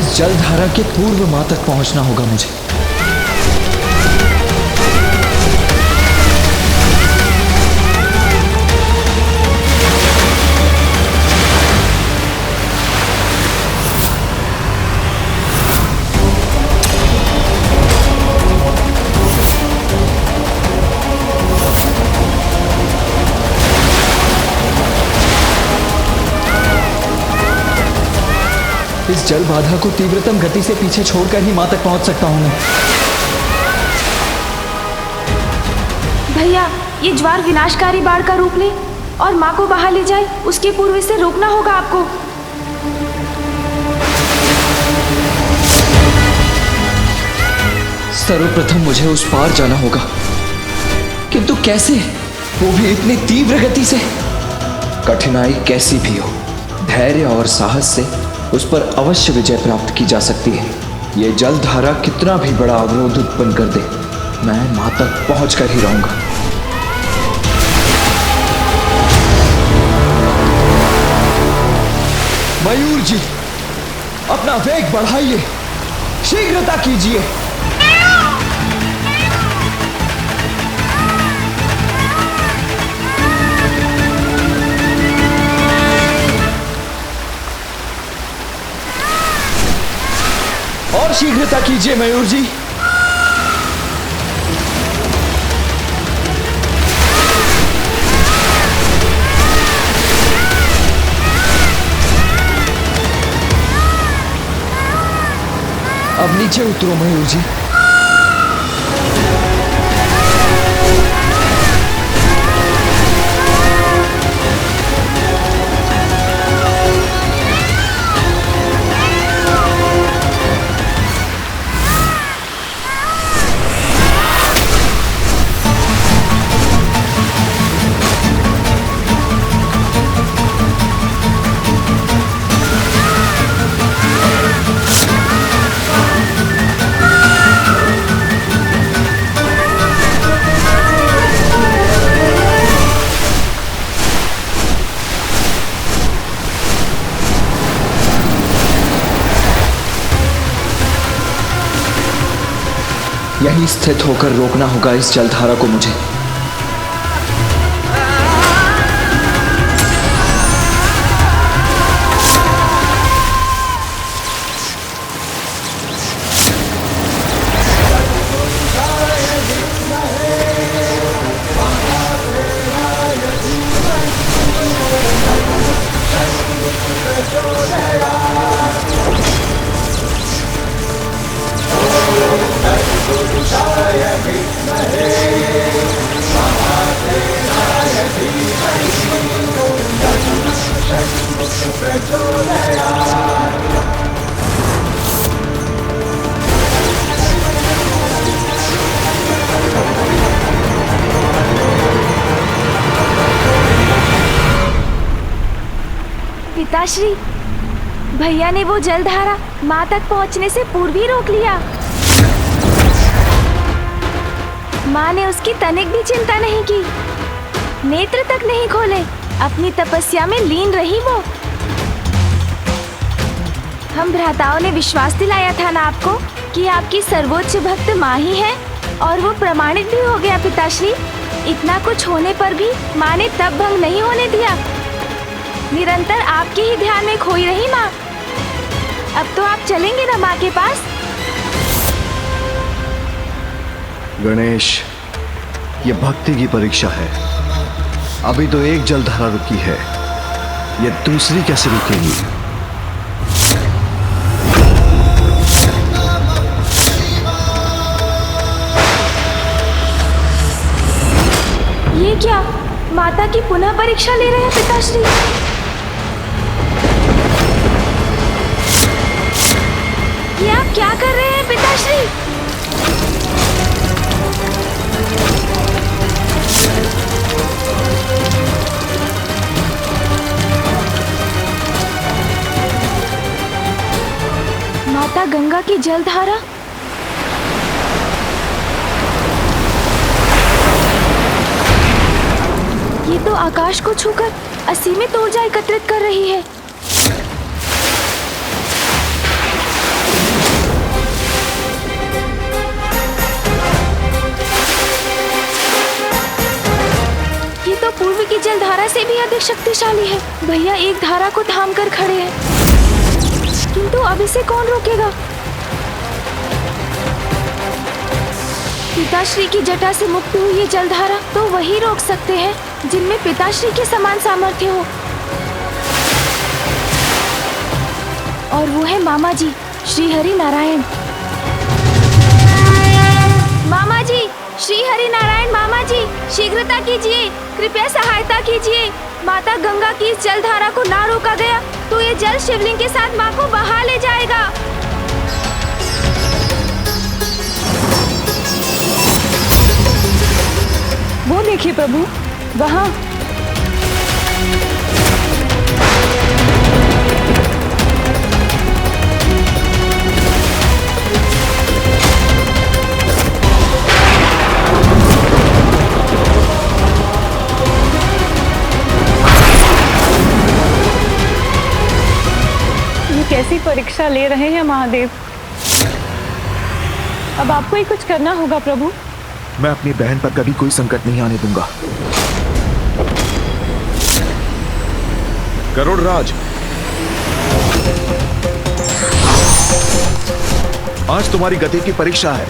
इस जलधारा के पूर्व मां तक पहुंचना होगा मुझे। इस जल बाधा को तीव्रतम गति से पीछे छोड़कर ही मां तक पहुंच सकता हूं मैं। भैया, ये ज्वार विनाशकारी बाढ़ का रूप ले और मां को बाहर ले जाए, उसके पूर्व इसे रोकना होगा आपको। सर्वप्रथम मुझे उस पार जाना होगा, किंतु कैसे? वो भी इतनी तीव्र गति से। कठिनाई कैसी भी हो, धैर्य और साहस से उस पर अवश्य विजय प्राप्त की जा सकती है। ये जलधारा कितना भी बड़ा अवरोध उत्पन्न कर दे, मैं मां तक पहुंचकर ही रहूंगा। मयूर जी, अपना वेग बढ़ाइए, शीघ्रता कीजिए। और शीघ्रता कीजिए मयूर जी। अब नीचे उतरो मयूर जी। यहीं स्थित होकर रोकना होगा इस जलधारा को मुझे। पिताश्री, भैया ने वो जलधारा मां तक पहुंचने से पूर्व ही रोक लिया। मां ने उसकी तनिक भी चिंता नहीं की, नेत्र तक नहीं खोले, अपनी तपस्या में लीन रही वो। हम भ्राताओं ने विश्वास दिलाया था ना आपको कि आपकी सर्वोच्च भक्त मां ही है, और वो प्रमाणित भी हो गया पिताश्री। इतना कुछ होने पर भी मां ने तब भंग नहीं होने दिया। निरंतर आपके ही ध्यान में खोई रही मां। अब तो आप चलेंगे ना मां के पास? गणेश, ये भक्ति की परीक्षा है। अभी तो एक जलधारा रुकी है, ये दूसरी कैसे रुकेगी? ये क्या, माता की पुनः परीक्षा ले रहे हैं पिताश्री? ये आप क्या कर रहे हैं पिताश्री? माता गंगा की जलधारा। ये तो आकाश को छूकर असीमित ऊर्जा एकत्रित कर रही है। पूर्व की जलधारा से भी अधिक शक्तिशाली है। भैया एक धारा को थाम कर खड़े हैं, किंतु अब इसे कौन रोकेगा? पिताश्री की जटा से मुक्त हुई ये जलधारा तो वही रोक सकते हैं जिनमें पिताश्री के समान सामर्थ्य हो, और वो है मामा जी श्री हरि नारायण। मामा जी श्री हरि नारायण, मामा जी शीघ्रता कीजिए, कृपया सहायता कीजिए। माता गंगा की इस जलधारा को ना रोका गया तो ये जल शिवलिंग के साथ माँ को बहा ले जाएगा। वो देखिए प्रभु, वहाँ। ये कैसी परीक्षा ले रहे हैं महादेव। अब आपको ही कुछ करना होगा प्रभु। मैं अपनी बहन पर कभी कोई संकट नहीं आने दूंगा। गरुड़राज, आज तुम्हारी गति की परीक्षा है।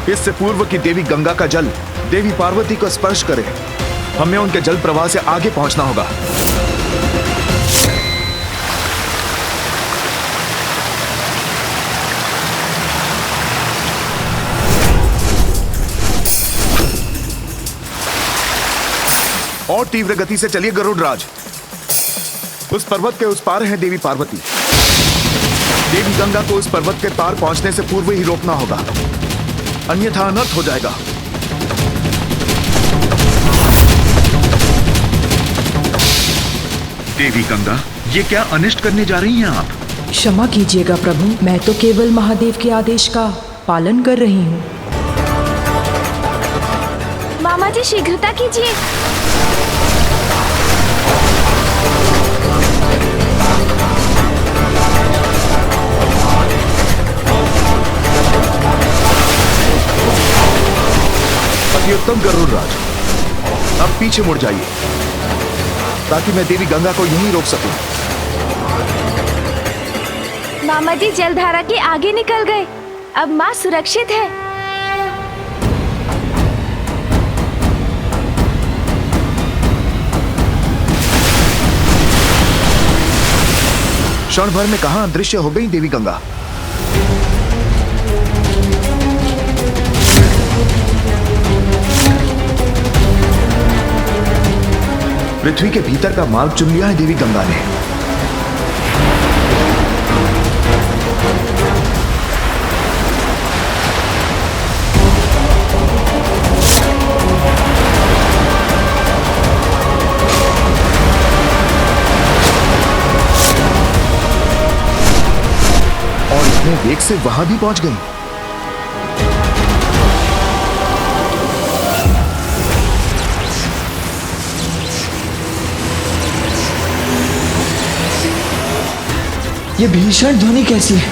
इससे पूर्व की देवी गंगा का जल देवी पार्वती को स्पर्श करे, हमें उनके जल प्रवाह से आगे पहुंचना होगा। और तीव्र गति से चलिए गरुड़राज। उस पर्वत के उस पार है देवी पार्वती। देवी गंगा को उस पर्वत के पार पहुंचने से पूर्व ही रोकना होगा, अन्यथा अनर्थ हो जाएगा। देवी गंगा, ये क्या अनिष्ट करने जा रही हैं आप? क्षमा कीजिएगा प्रभु, मैं तो केवल महादेव के आदेश का पालन कर रही हूँ। मामा जी शीघ्रता कीजिए। अति उत्तम गरुड़राज, अब पीछे मुड़ जाइए ताकि मैं देवी गंगा को यहीं रोक सकूं। मामा जी जलधारा के आगे निकल गए, अब माँ सुरक्षित है। क्षण भर में कहां अदृश्य हो गई देवी गंगा। पृथ्वी के भीतर का मार्ग चुन लिया है देवी गंगा ने। और इतने वेग से वहां भी पहुंच गई। ये भीषण ध्वनि कैसी है?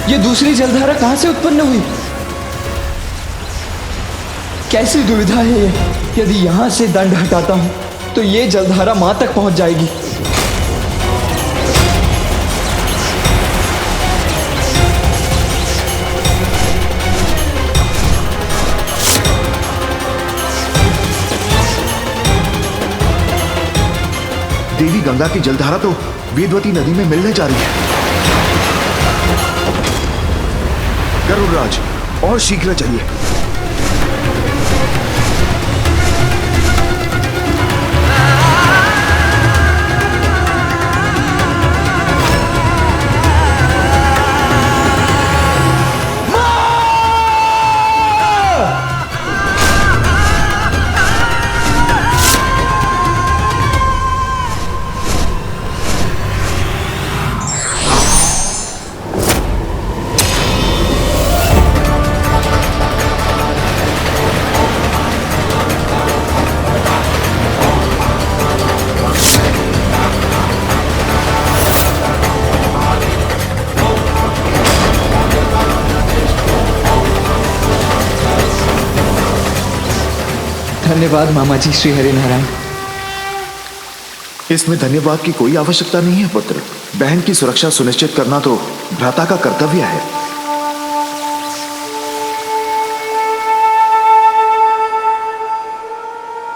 ये दूसरी जलधारा कहां से उत्पन्न हुई? कैसी दुविधा है ये? यदि यहां से दंड हटाता हूं तो ये जलधारा मां तक पहुंच जाएगी। देवी गंगा की जलधारा तो वेदवती नदी में मिलने जा रही है। गरुड़राज, और शीघ्र चलिए। धन्यवाद मामा जी श्री हरि नारायण। इसमें धन्यवाद की कोई आवश्यकता नहीं है पुत्र। बहन की सुरक्षा सुनिश्चित करना तो भ्राता का कर्तव्य है।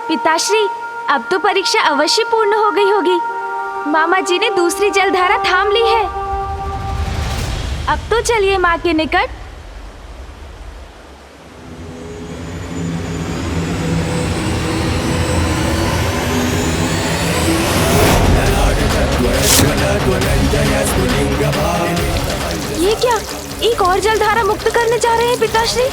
पिताश्री, अब तो परीक्षा अवश्य पूर्ण हो गई होगी। मामा जी ने दूसरी जलधारा थाम ली है। अब तो चलिए माँ के निकट। ये क्या, एक और जलधारा मुक्त करने जा रहे हैं पिताश्री?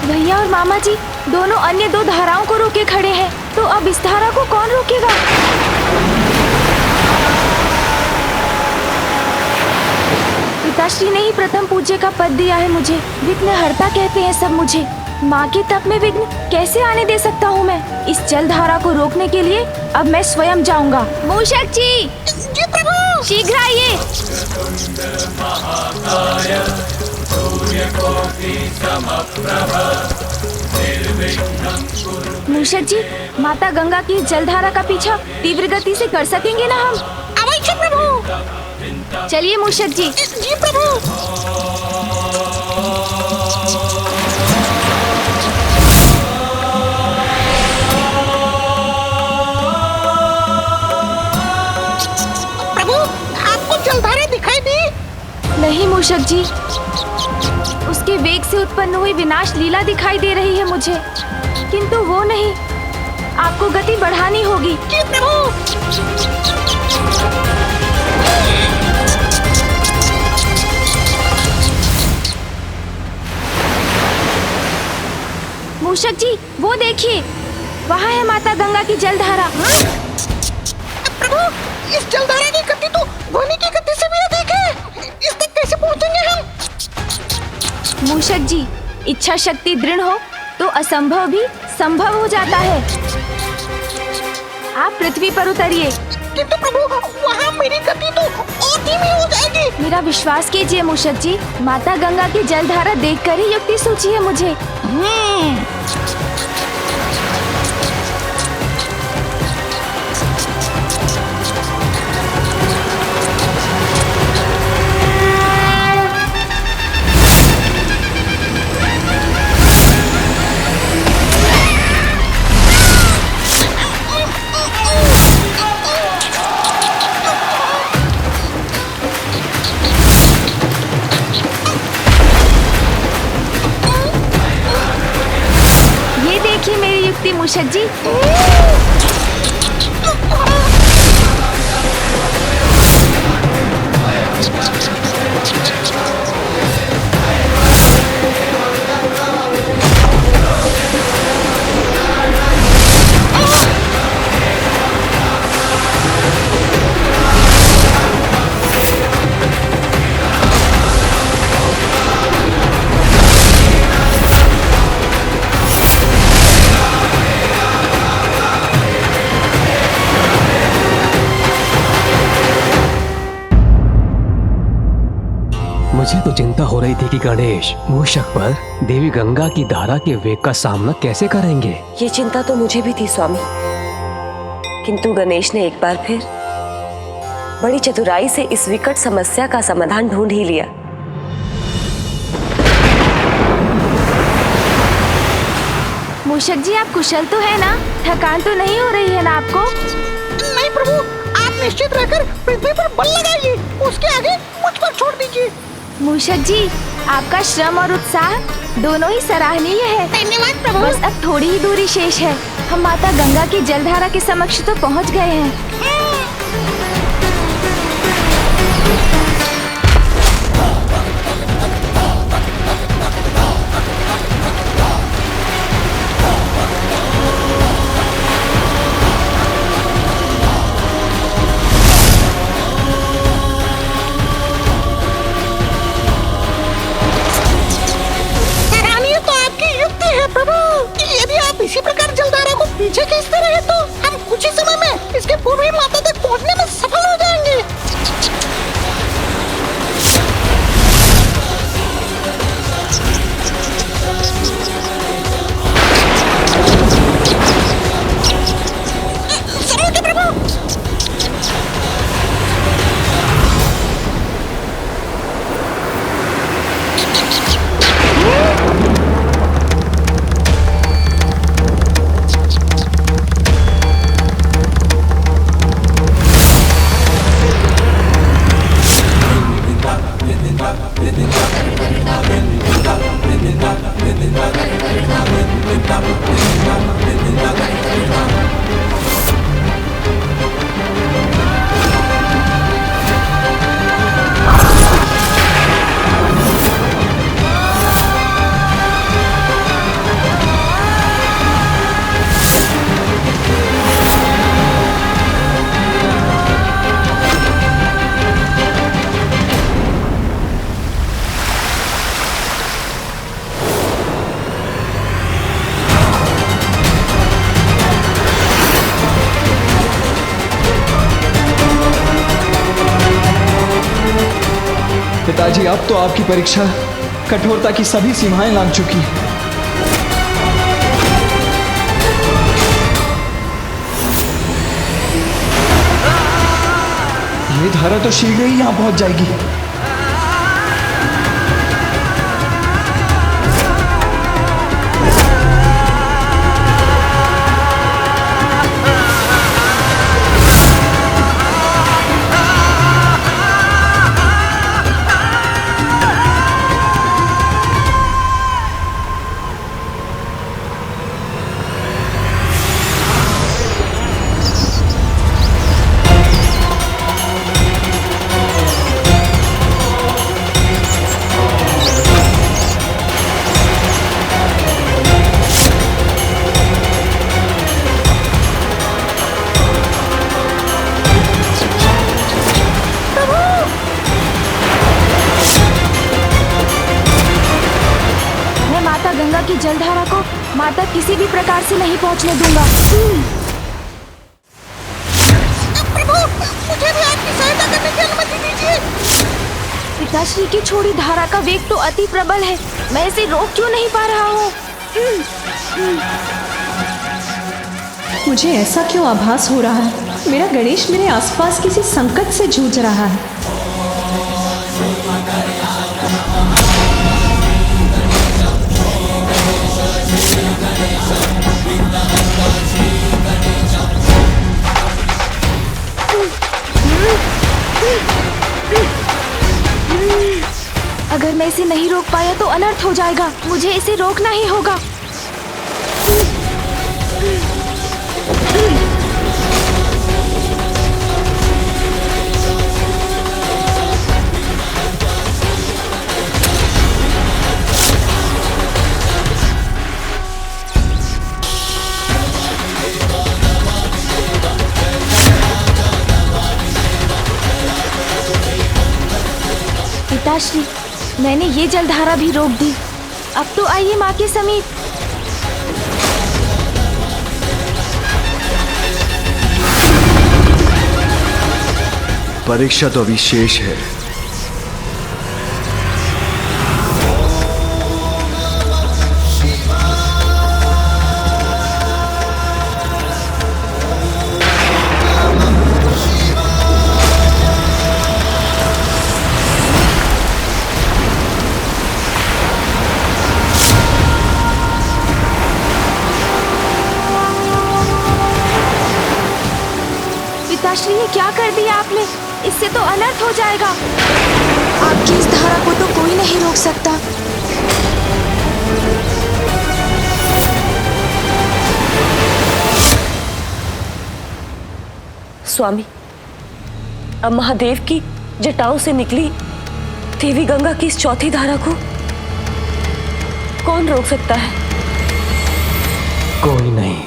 भैया और मामा जी दोनों अन्य दो धाराओं को रोके खड़े हैं, तो अब इस धारा को कौन रोकेगा? पिताश्री ने ही प्रथम पूज्य का पद दिया है मुझे। विघ्नहर्ता कहते हैं सब मुझे। माँ के तप में विघ्न कैसे आने दे सकता हूँ मैं? इस जलधारा को रोकने के लिए अब मैं स्वयं जाऊंगा। मूषक जी, जी प्रभु, शीघ्र आइए। मूषक जी, माता गंगा की जलधारा का पीछा तीव्र गति से कर सकेंगे ना हम? अवश्य प्रभु। चलिए मूषक जी। जी प्रभु। जलधारा दिखाई दी? नहीं मूषक जी, उसके वेग से उत्पन्न हुई विनाश लीला दिखाई दे रही है मुझे, किंतु वो नहीं। आपको गति बढ़ानी होगी। जी प्रभु। मूषक जी, वो देखिए, वहाँ है माता गंगा की जलधारा। प्रभु, इस जलधारा की गति तो ध्वनि की गति से भी अधिक है। इस तक कैसे पहुंचेंगे हम? मूषक जी, इच्छा शक्ति दृढ़ हो तो असंभव भी संभव हो जाता है। आप पृथ्वी पर उतरिए। किंतु प्रभु, वहाँ मेरी गति तो और धीमी हो जाएगी। मेरा विश्वास कीजिए मूषक जी, माता गंगा की जलधारा देखकर ही युक्ति सूझी है मुझे। मूषक जी, मुझे तो चिंता हो रही थी कि गणेश मूषक पर देवी गंगा की धारा के वेग का सामना कैसे करेंगे। ये चिंता तो मुझे भी थी स्वामी, किंतु गणेश ने एक बार फिर बड़ी चतुराई से इस विकट समस्या का समाधान ढूंढ ही लिया। मूषक जी, आप कुशल तो है ना? थकान तो नहीं हो रही है ना आपको? नहीं प्रभु, आप निश्चित रहकर पृथ्वी पर बल लगाइए, उसके आगे मुझ पर छोड़ दीजिए। मूषक जी, आपका श्रम और उत्साह दोनों ही सराहनीय है। धन्यवाद प्रभु। बस अब थोड़ी ही दूरी शेष है, हम माता गंगा की जलधारा के समक्ष तो पहुंच गए हैं। इसी प्रकार जलधारा को पीछे खींचते रहे तो हम कुछ ही समय में इसके पूर्व ही माता पिताजी, अब तो आपकी परीक्षा कठोरता की सभी सीमाएं लांघ चुकी है। ये धारा तो शीघ्र ही यहां पहुंच जाएगी। गंगा की जलधारा को माता किसी भी प्रकार से नहीं पहुंचने दूंगा। प्रभु, मुझे भी आपकी सहायता करने की अनुमति दीजिए। पिताश्री की छोड़ी धारा का वेग तो अति प्रबल है, मैं इसे रोक क्यों नहीं पा रहा हूँ? मुझे ऐसा क्यों आभास हो रहा है? मेरा गणेश मेरे आसपास किसी संकट से जूझ रहा है। अगर मैं इसे नहीं रोक पाया तो अनर्थ हो जाएगा। मुझे इसे रोकना ही होगा। पिताश्री, मैंने ये जलधारा भी रोक दी। अब तो आइए माँ के समीप। परीक्षा तो अभी शेष है। पिताश्री, ये क्या कर दिया आपने? इससे तो अनर्थ हो जाएगा। आपकी इस धारा को तो कोई नहीं रोक सकता। स्वामी, अब महादेव की जटाओं से निकली देवी गंगा की इस चौथी धारा को कौन रोक सकता है? कोई नहीं।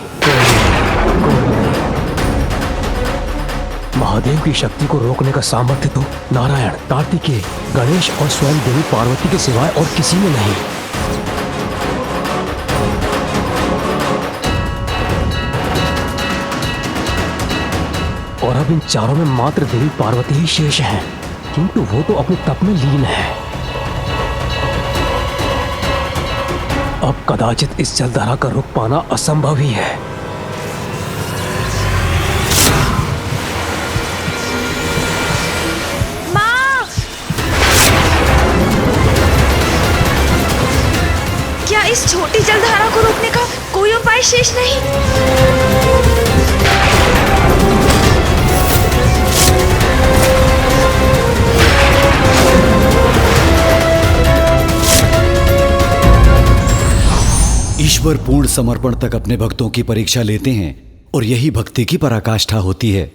महादेव की शक्ति को रोकने का सामर्थ्य तो नारायण, कार्तिकेय, गणेश और स्वयं देवी पार्वती के सिवाय और किसी में नहीं। और अब इन चारों में मात्र देवी पार्वती ही शेष हैं, किंतु वो तो अपने तप में लीन है। अब कदाचित इस जलधारा का रोक पाना असंभव ही है। इस छोटी जलधारा को रोकने का कोई उपाय शेष नहीं। ईश्वर पूर्ण समर्पण तक अपने भक्तों की परीक्षा लेते हैं और यही भक्ति की पराकाष्ठा होती है।